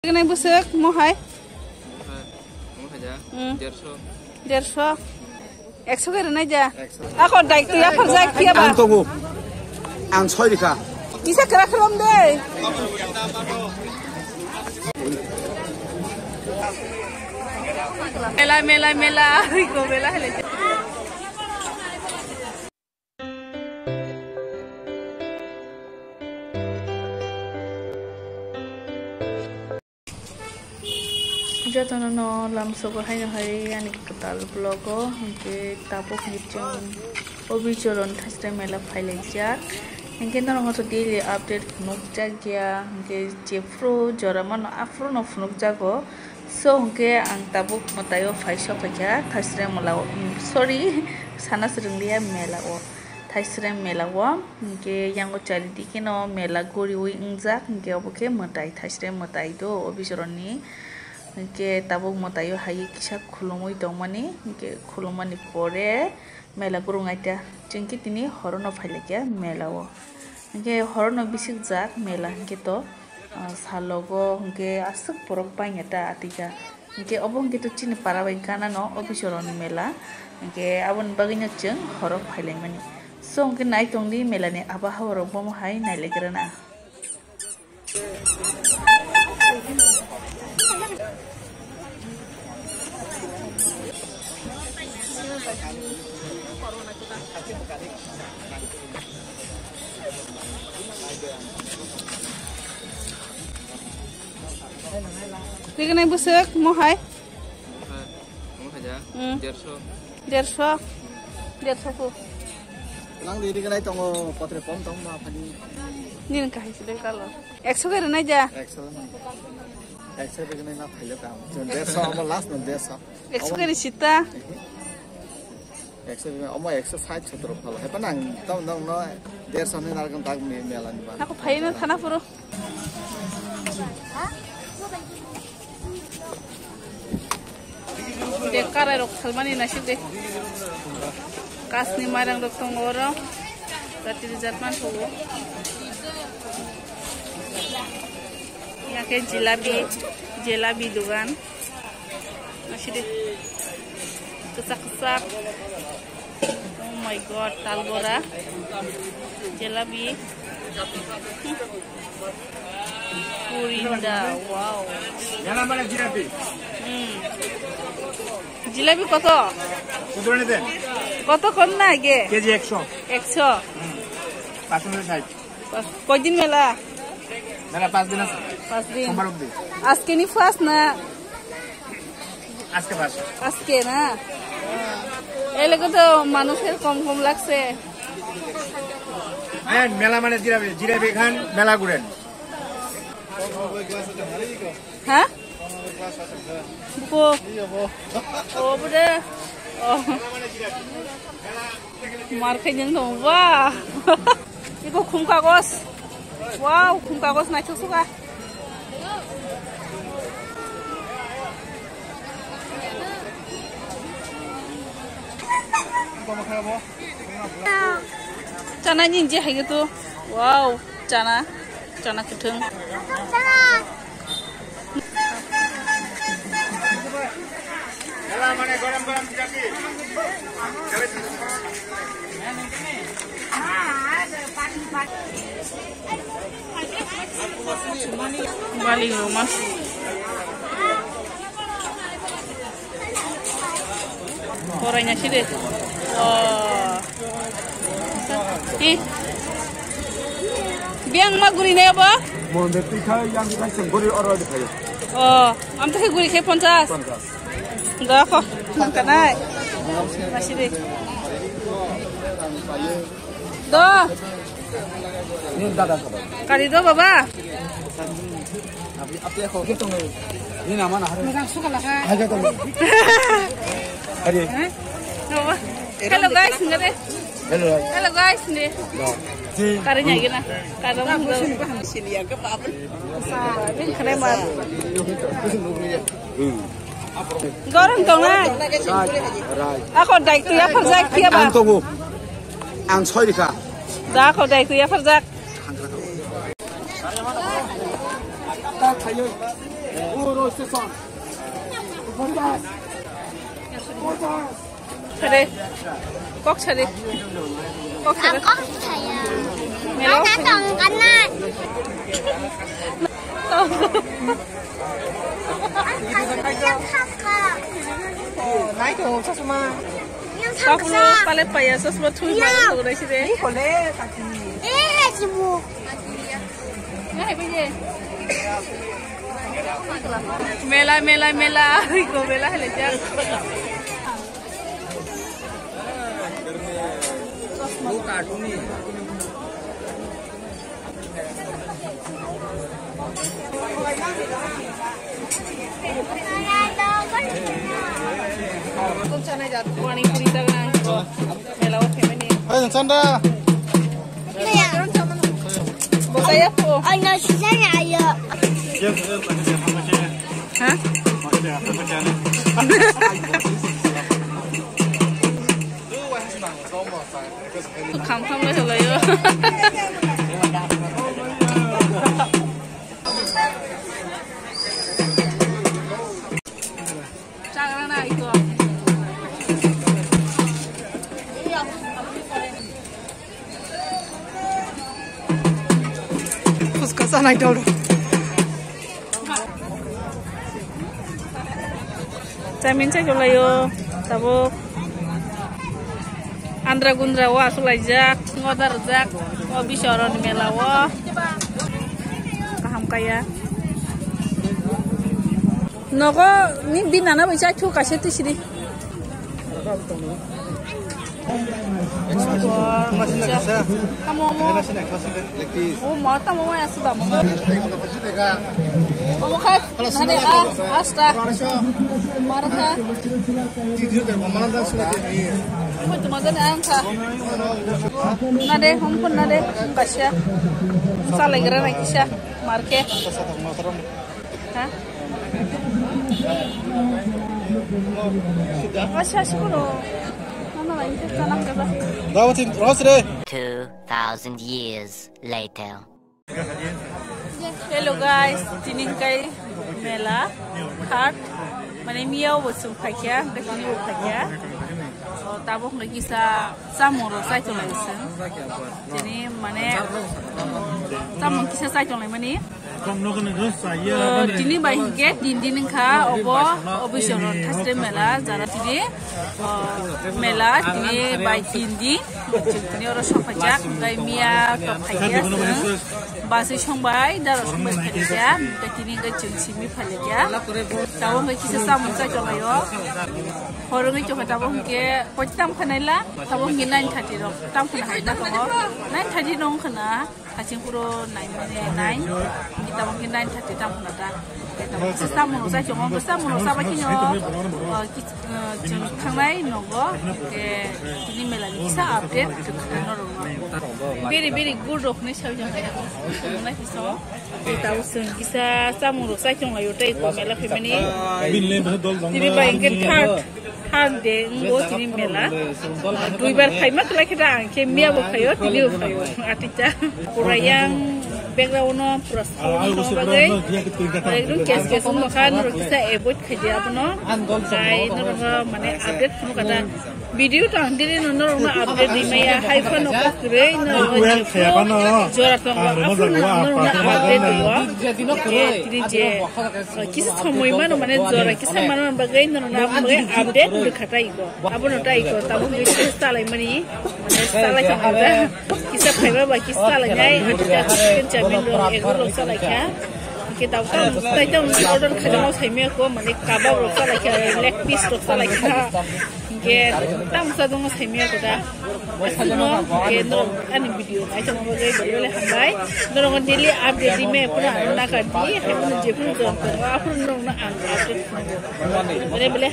Cái busuk mau hai? Mau aja. 150. 100 keren aja. Aku daik tuh ya perjak kia bang. Ang tunggu. Ang soy dika. Bisa kerak kelom deh. Mela. Iko mela hele. Jatuh no lam sogo hai ani ketal blogo ke tapok nicang obi coron thasre mela faile jak engke no hoto daily update nuk jak ya engke jefro joraman afro no nuk jago so engke ang tapok matayo faisha pakya thasre mela sorry sana serenglia mela o thasre mela o engke yango chali dikino mela gori ui ingjak engke oboke matai thasre matai do obi coroni ke tabuk matayo hayi kisa khulumui dongmani ke khulumani pore mela gurung aita jengki tini horono phailekya mela o ke horono bisik jak mela ke to salogo ke asuk porok paingata atika ke obong ke to chini parabai kana no obisoron mela ke abon baginya jeng horok phailengmani so ke nai tongdi mela ne aba horo bom hai nailegrana Cái busuk mau hai? Mau aja. 150. 150 ku. Lang di cái này tunggu potre pom tong ma phani. Nin kahai sile kalo. 100 keren aja. 100 cái này na phaile kam. Jon 150 ama last no 150. 100 keren sita. 100 ama 160 chotro phalo. He panang tong no 150 ni nargam tag mela ni ba. Aku phaina thana puro. Dekar rok salmani nasib deh. Kasni marang rok tong oro. Tati jatman hobo. Ya ke jelabi dugan. Nasib deh. Kesak. Oh my god, talgora. Jelabi. Purinda, wow. Yang mana jirabi? Jalebi কত? কত দেন? কত কোন না আগে? কেজি 100। 100। 560। কয়দিন মেলা? মেলা 5 দিন আছে। 5 দিন। সোমবার অবধি। আজকে নি ফার্স্ট না? আজকে ফার্স্ট। আজকে না? এই লাগে তো মানুষের কম লাগছে। হ্যাঁ মেলা মানে জিরাবি খান মেলা ঘুরেন। হ্যাঁ? Bu. Oh, bener. Oh. Market yang dong. Wah. Itu kum kagos. Wow, kum kagos naik suka. Cana ninja gitu. Wow, cana ketung. মানে গরম জিরাবি Bali rumah orangnya sih deh. Oh biang mah gurih nih apa? Mau beti kaya yang kita semburi orang di kaya. Oh am tuh gurih kayak 50. Enggak kok, makan naik. Masih deh. Doh. Ini dada kabar. Kali do baba. Apa ya kok gitu nih? Ini nama nah. Enggak suka lah kan. Aja tuh. Hari. Hello guys, enggak deh. Hello guys nih. Karinya gini. Kadang sini yang kepapan. Ini keren banget. Goreng dong na. Ako daik tuh ya perjak kia bang. Ang tunggu. Ang soy dika. Dah ako daik tuh ya perjak. Chade. Kok chade. Kok chade. Có thầy à. Melo. Nó đã từng cánh này. Nãy đồ sao mà Nhưng Kau thật perlu ra. paling payah sesuatu thui mana tu dari sini. đi có lẽ cả chị Ê, chị buộc. Ngai pergi. Mela mela mela. Iko mela helajar. con cha này giờ Wani puri tangan. Mela okey ni. Ayo Sandra. Bukan ya po. Anh ơi, chị ra nhà giờ. Hah? Khăm khăm lấy rồi yo. Jangan nak itu. उसका सा नहीं डरो Jamin saya jolayo, tabo andra gundra wa sulajak, ngodar jak, obi shoron melawa, kaham kaya. Noko ni binana bisa cu kasih tu sini. Kamu mau? Oh mau tamu mau ya sudah mau. Kamu kan? Nanti asta. Marah. Kamu cuma ada angka. Nade, hampun nade, kasih. Salah geran lagi sih, marke. Hah? Kasih sepuluh. 2,000 years later. Hello guys, tiningkai mela hat mane miau busum pakya dekani pakya tabok lagi sa samoro sai to laisen jadi mane tamong kisa sai to lai mane dini bai ke din kha obo obisoro thasre mela jara tini mela tini bai tindi tini oro sopajak gai mia to pakya basi songbai daro songbai pakya tini ga chungsimi phalya tabong lagi kisa samong sai to layo horong itu kata bohong ke potam kanaila tabong ke 9:30 rok tam kana haida ko 9:30 nong kana kacing puro 9 mane 9 kita mungkin 9:30 tam kana ta kita mau sa chong ko sa mo sa ba kinyo khangai nogo ke tini mela kisa update no ro very good rok ne sau jang kaya na kiso kita usun kisa sa mo sa chong ayo tai ko mela femini tini ba ingin third day ngo tini mela duibar khaima kala kita ke mia bo khayo tini bo khayo atita pura yang background no pura no bagai ekdum kes no kan ro kisa ebot khadia no sai no mane update no kata video ta handire no no update di maya haifa no kre no jora to no update do tini je kisa samoy mano mane jora kisa mano bagai no na bagai update do khatai go abono tai go tabu kisa lai mani mane sala kha kisa phaiba ba kisa lai nai jamin do ego sala kha kita tahu tai tahu order khajamo saime ko mane kaba ro sala kha leg piece ro sala kha ke tam sa dong saime ko da asno ke no ani video ai chamo bagai bole hambai no daily update di me pura na ka di he je pun to apun no na update bole